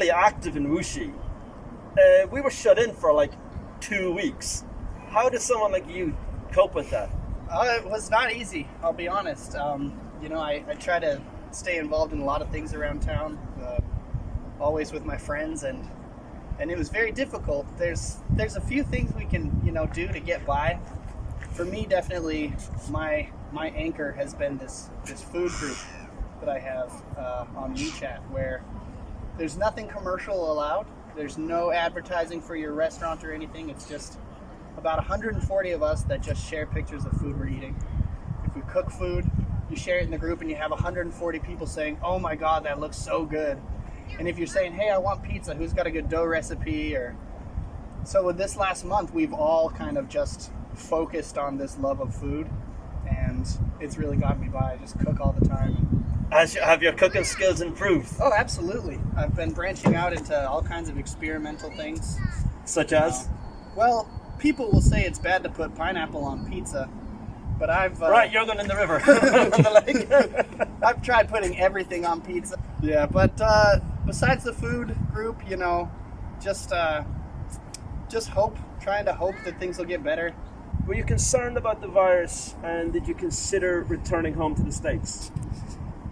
fairly active in Wuxi. We were shut in for like 2 weeks. How did someone like you cope with that? It was not easy, I'll be honest. I try to stay involved in a lot of things around town, always with my friends, and it was very difficult. There's a few things we can do to get by. For me, definitely, my anchor has been this food group that I have on WeChat, where there's nothing commercial allowed. There's no advertising for your restaurant or anything. It's just about 140 of us that just share pictures of food we're eating. If we cook food, you share it in the group, and you have 140 people saying, "Oh my God, that looks so good." And if you're saying, "Hey, I want pizza, who's got a good dough recipe?" So with this last month, we've all kind of just focused on this love of food, and it's really gotten me by. I just cook all the time. Have your cooking skills improved? Oh, absolutely. I've been branching out into all kinds of experimental things. Such as? Well, people will say it's bad to put pineapple on pizza, but I've... Right, you're going in the river. On the lake. I've tried putting everything on pizza. Yeah, but besides the food group, just trying to hope that things will get better. Were you concerned about the virus, and did you consider returning home to the States?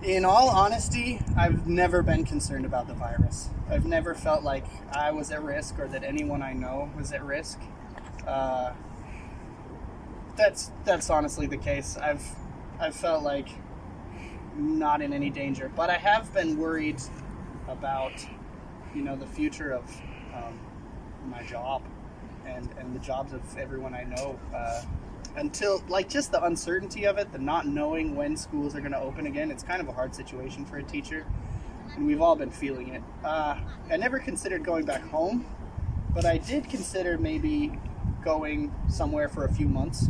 In all honesty, I've never been concerned about the virus. I've never felt like I was at risk or that anyone I know was at risk. That's honestly the case. I've felt like not in any danger, but I have been worried about the future of my job and the jobs of everyone I know. Until, just the uncertainty of it, the not knowing when schools are going to open again, it's kind of a hard situation for a teacher, and we've all been feeling it. I never considered going back home, but I did consider maybe going somewhere for a few months,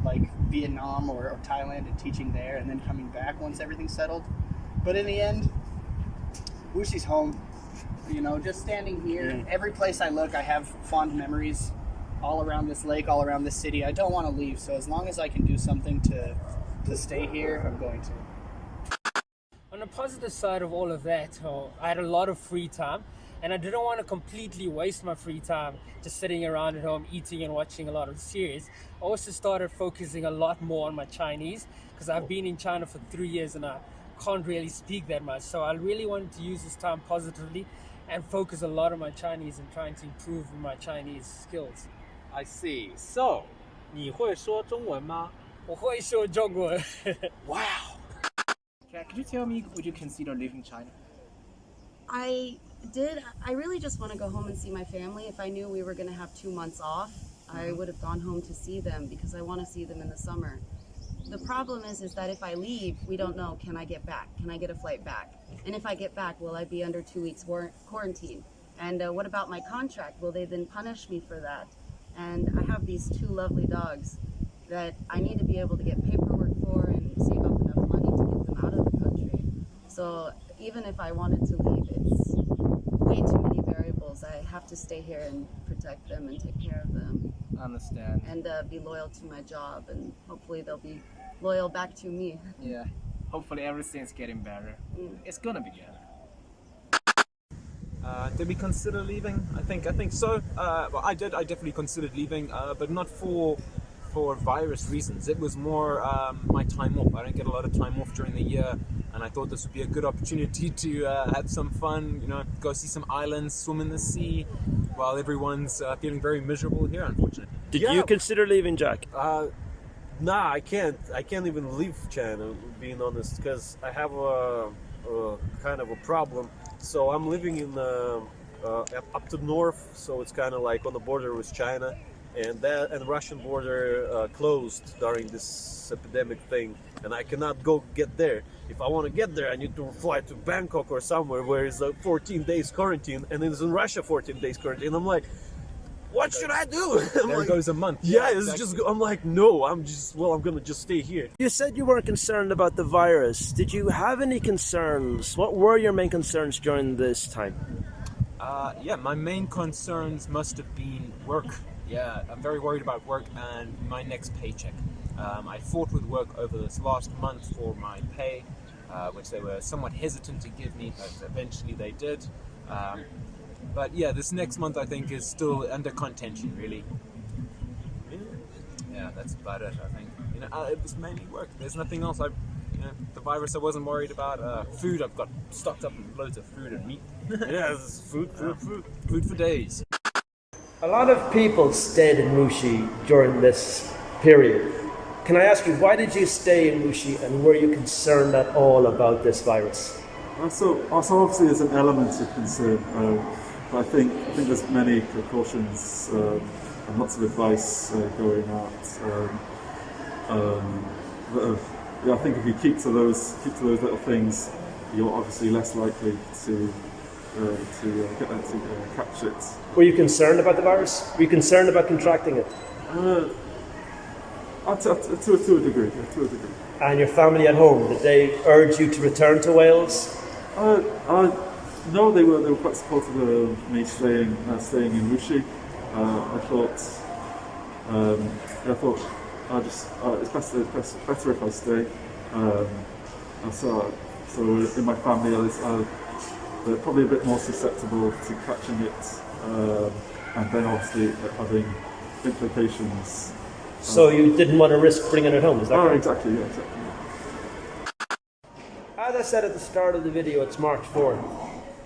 like Vietnam or Thailand, and teaching there, and then coming back once everything's settled. But in the end, Wuxi's home. Just standing here, every place I look, I have fond memories. All around this lake, all around this city. I don't want to leave, so as long as I can do something to stay here, I'm going to. On the positive side of all of that, I had a lot of free time, and I didn't want to completely waste my free time just sitting around at home eating and watching a lot of series. I also started focusing a lot more on my Chinese, because I've been in China for 3 years and I can't really speak that much. So I really wanted to use this time positively and focus a lot on my Chinese and trying to improve my Chinese skills. I see. So, 你会说中文吗？我会说中文。Wow. Could you tell me, would you consider leaving China? I did. I really just want to go home and see my family. If I knew we were going to have 2 months off, I would have gone home to see them because I want to see them in the summer. The problem is that if I leave, we don't know, can I get back? Can I get a flight back? And if I get back, will I be under 2 weeks quarantine? And what about my contract? Will they then punish me for that? And I have these 2 lovely dogs that I need to be able to get paperwork for and save up enough money to get them out of the country. So even if I wanted to leave, it's way too many variables. I have to stay here and protect them and take care of them. I understand. And be loyal to my job, and hopefully they'll be loyal back to me. Yeah. Hopefully everything's getting better. It's gonna be good. Did we consider leaving? I think so. Well, I did. I definitely considered leaving, but not for virus reasons. It was more my time off. I don't get a lot of time off during the year, and I thought this would be a good opportunity to have some fun. Go see some islands, swim in the sea, while everyone's feeling very miserable here, unfortunately. Did you consider leaving, Jack? Nah, I can't. I can't even leave China, being honest, because I have a kind of a problem. So I'm living in up to north, so it's kind of like on the border with China, and the Russian border closed during this epidemic thing, and I cannot go get there. If I want to get there, I need to fly to Bangkok or somewhere where it's 14 days quarantine, and it's in Russia 14 days quarantine. I'm like, what should I do? There goes a month. Yeah, it's exactly. I'm like, no, I'm gonna just stay here. You said you weren't concerned about the virus. Did you have any concerns? What were your main concerns during this time? Yeah, my main concerns must have been work. Yeah, I'm very worried about work and my next paycheck. I fought with work over this last month for my pay, which they were somewhat hesitant to give me, but eventually they did. But yeah, this next month I think is still under contention, really. Yeah, that's about it. I think it was mainly work. There's nothing else. The virus I wasn't worried about. Food, I've got stocked up with loads of food and meat. Yeah, it's food Food for days. A lot of people stayed in Wuxi during this period. Can I ask you, why did you stay in Wuxi, and were you concerned at all about this virus? So obviously there's an element of concern, but I think there's many precautions and lots of advice going out. I think if you keep to those little things, you're obviously less likely to catch it. Were you concerned about the virus? Were you concerned about contracting it? To a degree. And your family at home, did they urge you to return to Wales? No, they were quite supportive of me staying in Wuxi. I thought it's better if I stay. So in my family, they're probably a bit more susceptible to catching it, and then obviously having implications. So you didn't want to risk bringing it home, is that correct? Exactly, yeah, exactly. As I said at the start of the video, it's March 4th.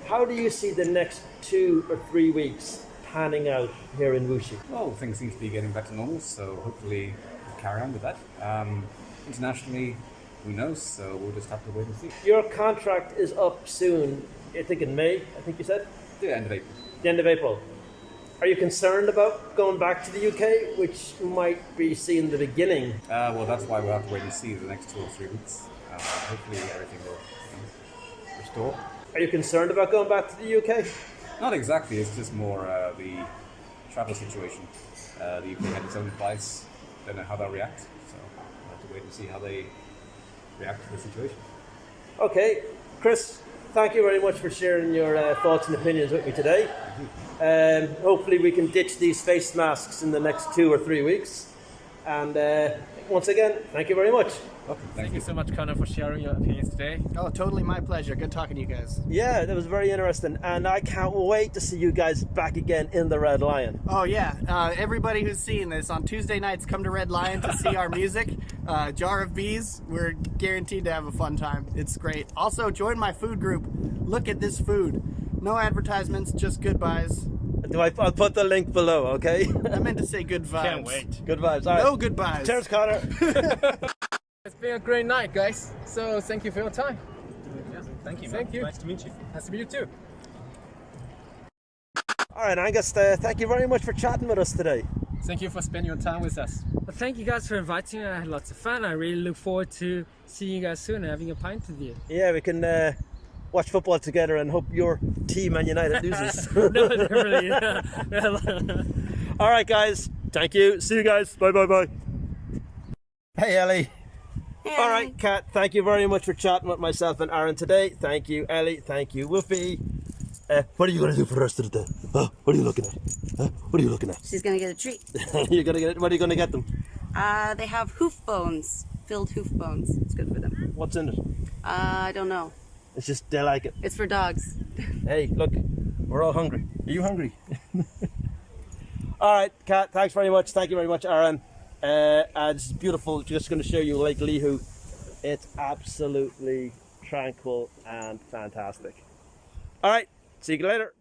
How do you see the next 2 or 3 weeks panning out here in Wuxi? Well, things seem to be getting back to normal, so hopefully we'll carry on with that. Internationally, who knows, so we'll just have to wait and see. Your contract is up soon, I think in May, I think you said? The end of April. The end of April. Are you concerned about going back to the UK, which might be seeing the beginning? Well, that's why we'll have to wait and see the next 2 or 3 weeks. Hopefully everything will restore. Are you concerned about going back to the UK? Not exactly, it's just more the travel situation. The UK had its own advice, don't know how they'll react, so we'll have to wait and see how they react to the situation. Okay, Chris, thank you very much for sharing your thoughts and opinions with me today. Hopefully we can ditch these face masks in the next 2 or 3 weeks. And once again, thank you very much. Okay, Thank you so much, Connor, for sharing your opinions today. Oh, totally my pleasure. Good talking to you guys. Yeah, that was very interesting. And I can't wait to see you guys back again in the Red Lion. Oh yeah, everybody who's seeing this on Tuesday nights, come to Red Lion to see our music. Jar of Bees. We're guaranteed to have a fun time. It's great. Also, join my food group. Look at this food. No advertisements, just good buys. I'll put the link below, okay? I meant to say good vibes. Can't wait. Good vibes. All right. No good buys. Cheers, Connor. It's been a great night, guys. So thank you for your time. Thank you. Thank you. Nice to meet you. Nice to meet you too. All right, Angus, thank you very much for chatting with us today. Thank you for spending your time with us. Well, thank you guys for inviting me. I had lots of fun. I really look forward to seeing you guys soon and having a pint with you. Yeah, we can watch football together and hope your team, Man United, loses. No, definitely. All right, guys. Thank you. See you guys. Bye, bye, bye. Hey, Ellie. Hey. All right, Kat. Thank you very much for chatting with myself and Aaron today. Thank you, Ellie. Thank you, Woofy. What are you going to do for the rest of the day? What are you looking at? What are you looking at? She's gonna get a treat. You're gonna get it. What are you going to get them? They have hoof bones, filled hoof bones. It's good for them. What's in it? I don't know. It's just they like it. It's for dogs. Hey, look, we're all hungry. Are you hungry? All right, Kat, thanks very much. Thank you very much, Aaron. It's beautiful. Just going to show you Lake Lihu. It's absolutely tranquil and fantastic. All right, see you later.